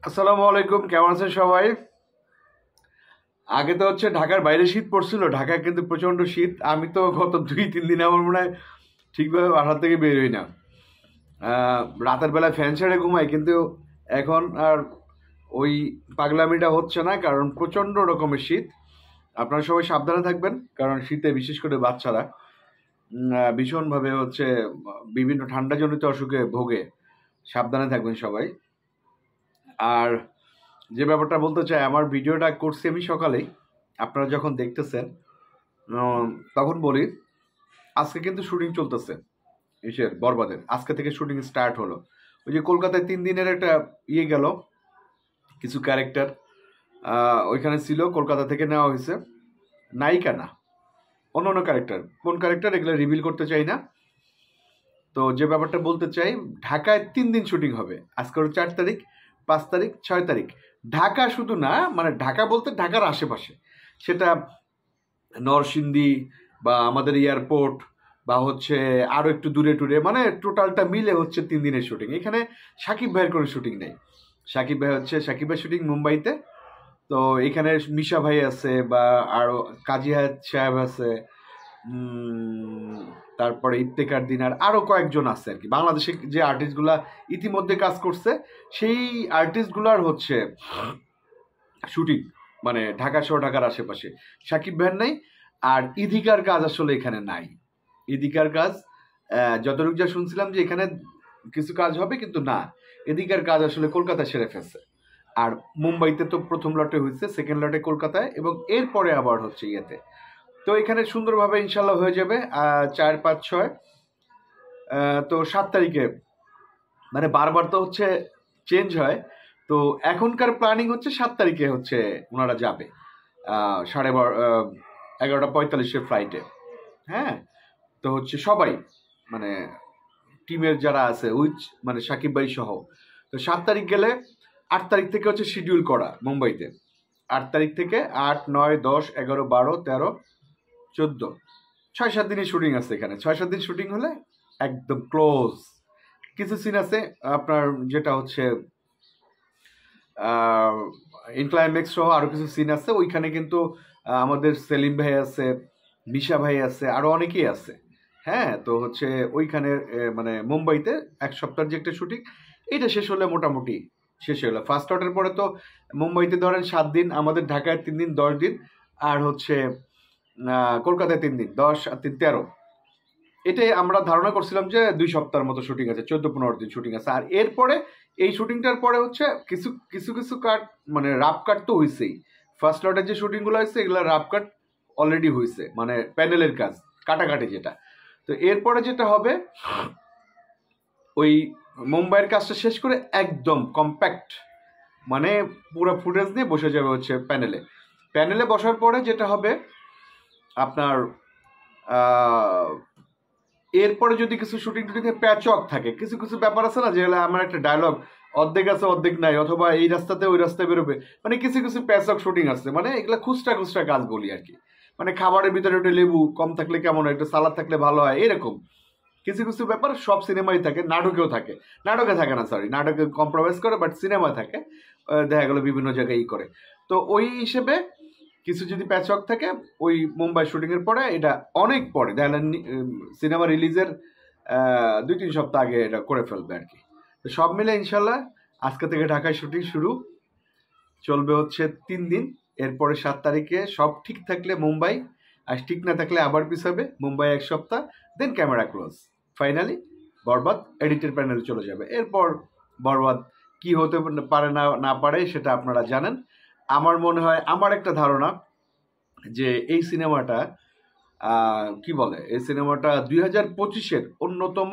আসসালামু আলাইকুম, কেমন আছেন সবাই? আগে তো ঢাকার বাইরে শীত পড়ছিল, ঢাকায় কিন্তু প্রচন্ড শীত। আমি তো গত 2-3 দিন আমার মনে হয় ঠিকভাবে বাসা থেকে বের হই না। রাতের বেলা ফ্যান ছেড়ে ঘুমাই, কিন্তু এখন আর ওই পাগলামিটা হচ্ছে না, কারণ প্রচন্ড রকমের শীত। আপনারা সবাই সাবধানে থাকবেন, কারণ শীতে বিশেষ করে বাচ্চারা ভীষণভাবে বিভিন্ন ঠান্ডাজনিত অসুখে ভোগে। সাবধানে থাকবেন সবাই। আর যে ব্যাপারটা বলতে চাই, আমার ভিডিওটা করছি আমি সকালেই, আপনারা যখন দেখতেছেন উম, তখন বলি আজকে কিন্তু শুটিং চলতেছে। ইসের বরবাদের আজকে থেকে শুটিং স্টার্ট হলো। ওই যে কলকাতায় 3 দিনের একটা গেল, কিছু ক্যারেক্টার ওইখানে ছিল, কলকাতা থেকে নেওয়া হয়েছে। নায়িকা না, অন্য অন্য ক্যারেক্টার। কোন ক্যারেক্টার এগুলো রিভিল করতে চাই না। তো যে ব্যাপারটা বলতে চাই, ঢাকায় 3 দিন শুটিং হবে। আজকে হলো 4 তারিখ, 5 তারিখ, 6 তারিখ। ঢাকা শুধু না, মানে ঢাকা বলতে ঢাকার আশেপাশে, সেটা নরসিংদী বা আমাদের এয়ারপোর্ট বা আরো একটু দূরে টুরে, মানে টোটালটা মিলে 3 দিনের শুটিং। এখানে সাকিব ভাইয়ের কোনো শুটিং নেই। সাকিব ভাই শুটিং মুম্বাইতে। তো এখানে মিশা ভাই আছে, বা আরো কাজী হায়াত সাহেব আছে, তারপরে ইফতেখার দিনার, আরো কয়েকজন আছে আর কি। বাংলাদেশে যে আর্টিস্টগুলা ইতিমধ্যে কাজ করছে, সেই আর্টিস্টগুলার শুটিং মানে ঢাকা সহ ঢাকার আশেপাশে। সাকিব ভাইয়ের নাই। আর ইদিকার কাজ আসলে এখানে নাই। ইদিকার কাজ যতটুকু যা শুনছিলাম যে এখানে কিছু কাজ হবে, কিন্তু না, এদিকার কাজ আসলে কলকাতায় সেরে ফেলছে। আর মুম্বাইতে তো প্রথম লটে হয়েছে, সেকেন্ড লটে কলকাতায়, এবং এরপরে আবার ইয়েতে। তো এখানে সুন্দরভাবে ইনশাল্লাহ হয়ে যাবে 4, 5, 6। তো 7 তারিখে, মানে বারবার তো চেঞ্জ হয়। তো এখনকার প্ল্যানিং 7 তারিখে ওনারা যাবে 11:45 ফ্লাইটে। হ্যাঁ, তো সবাই, মানে টিমের যারা আছে উইচ, মানে সাকিব ভাই সহ। তো 7 তারিখ গেলে 8 তারিখ থেকে শিডিউল করা মুম্বাইতে। 8 তারিখ থেকে 8, 9, 10, 11, 12, 13, 14, 6-7 দিনের শুটিং আছে এখানে। 6-7 দিন শুটিং হলে একদম ক্লোজ। কিছু সিন আছে আপনার, যেটা ইনক্লাইম্যাক্স সহ আরো কিছু সিন আছে ওইখানে, কিন্তু আমাদের সেলিম ভাই আছে, মিশা ভাই আছে, আরো অনেকেই আছে। হ্যাঁ, তো ওইখানে মানে মুম্বাইতে 1 সপ্তাহের যে একটা শুটিং, এটা শেষ হলে মোটামুটি শেষ হলো। ফার্স্ট আউটের পরে তো মুম্বাইতে ধরেন 7 দিন, আমাদের ঢাকায় 3 দিন, 10 দিন। আর কলকাতায় 3 দিন, 10 আর 3, 13। এটাই আমরা ধারণা করছিলাম যে 2 সপ্তাহের মতো শুটিং আছে, 14-15 দিন শুটিং আছে। আর এরপরে এই শুটিংটার পরে কিছু কিছু কিছু কাট, মানে রাফ কাট তো হয়েছেই। ফার্স্ট লটের যে শুটিংগুলো হয়েছে এগুলো রাফ কাট অলরেডি হয়েছে, মানে প্যানেলের কাজ, কাটাকাটি যেটা। তো এরপরে যেটা হবে, ওই মুম্বাইয়ের কাজটা শেষ করে একদম কম্প্যাক্ট, মানে পুরো ফুটেজ নিয়ে বসে যাবে প্যানেলে। প্যানেলে বসার পরে যেটা হবে আপনার এরপরে যদি কিছু শুটিং টুটিং প্যাচওয়ার্ক থাকে, কিছু কিছু ব্যাপার আছে না, যেগুলো আমার একটা ডায়লগ অর্ধেক আছে অর্ধেক নাই, অথবা এই রাস্তাতে ওই রাস্তায় বেরোবে, মানে কিছু কিছু প্যাচওয়ার্ক শুটিং আছে, মানে এগুলো খুচরা খুচরা কাজ বলি আর কি। মানে খাবারের ভিতরে একটু লেবু কম থাকলে কেমন হয়, একটু সালাদ থাকলে ভালো হয়, এরকম কিছু কিছু ব্যাপার সব সিনেমায় থাকে, নাটকেও থাকে। নাটকে থাকে না, সরি, নাটকে কম্প্রোমাইজ করে, বাট সিনেমায় থাকে। দেখা গেলো বিভিন্ন জায়গায় করে। তো ওই হিসেবে কিছু যদি প্যাচওয়ার্ক থাকে, ওই মুম্বাই শুটিং এর পরে, এটা অনেক পরে দেখা সিনেমা রিলিজের 2-3 সপ্তাহ আগে এটা করে ফেলবে আর কি। তো সব মিলে ইনশাল্লাহ আজকে থেকে ঢাকায় শুটিং শুরু, চলবে 3 দিন। এরপরে 7 তারিখে সব ঠিক থাকলে মুম্বাই, আর ঠিক না থাকলে আবার পিছাবে মুম্বাই 1 সপ্তাহ, দেন ক্যামেরা ক্লোজ। ফাইনালি বরবাদ এডিটের প্যানেলে চলে যাবে। এরপর বরবাদ কি হতে পারে না না পারে সেটা আপনারা জানেন। আমার মনে হয়, আমার একটা ধারণা, যে এই সিনেমাটা কি বলে, এই সিনেমাটা 2025-এর অন্যতম,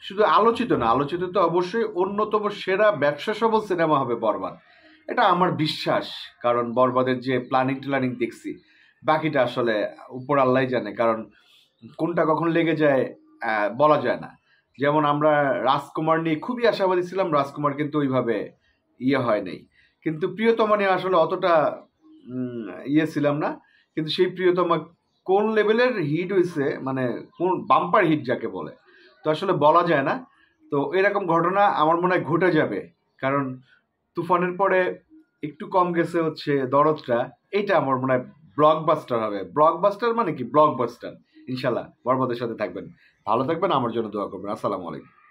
শুধু আলোচিত না, আলোচিত তো অবশ্যই, অন্যতম সেরা ব্যবসা সফল সিনেমা হবে বরবাদ। এটা আমার বিশ্বাস, কারণ বরবাদের যে প্ল্যানিং দেখছি, বাকিটা আসলে উপর আল্লাহ জানে, কারণ কোনটা কখন লেগে যায় বলা যায় না। যেমন আমরা রাজকুমার নিয়ে খুবই আশাবাদী ছিলাম, রাজকুমার কিন্তু ওইভাবে হয় নাই। কিন্তু প্রিয়তমা নিয়ে আসলে অতটা ছিলাম না। কিন্তু সেই প্রিয়তমা কোন লেভেলের হিট হয়েছে, মানে কোন বাম্পার হিট যাকে বলে, তো আসলে বলা যায় না। তো এরকম ঘটনা আমার মনে হয় ঘটে যাবে, কারণ তুফানের পরে একটু কম গেছে হচ্ছে দরদটা। এইটা আমার মনে হয় ব্লকবাস্টার হবে। ব্লকবাস্টার মানে কি ব্লকবাস্টার। ইনশাল্লাহ বরবাদের সাথে থাকবেন, ভালো থাকবেন, আমার জন্য দোয়া করবেন। আসসালামু আলাইকুম।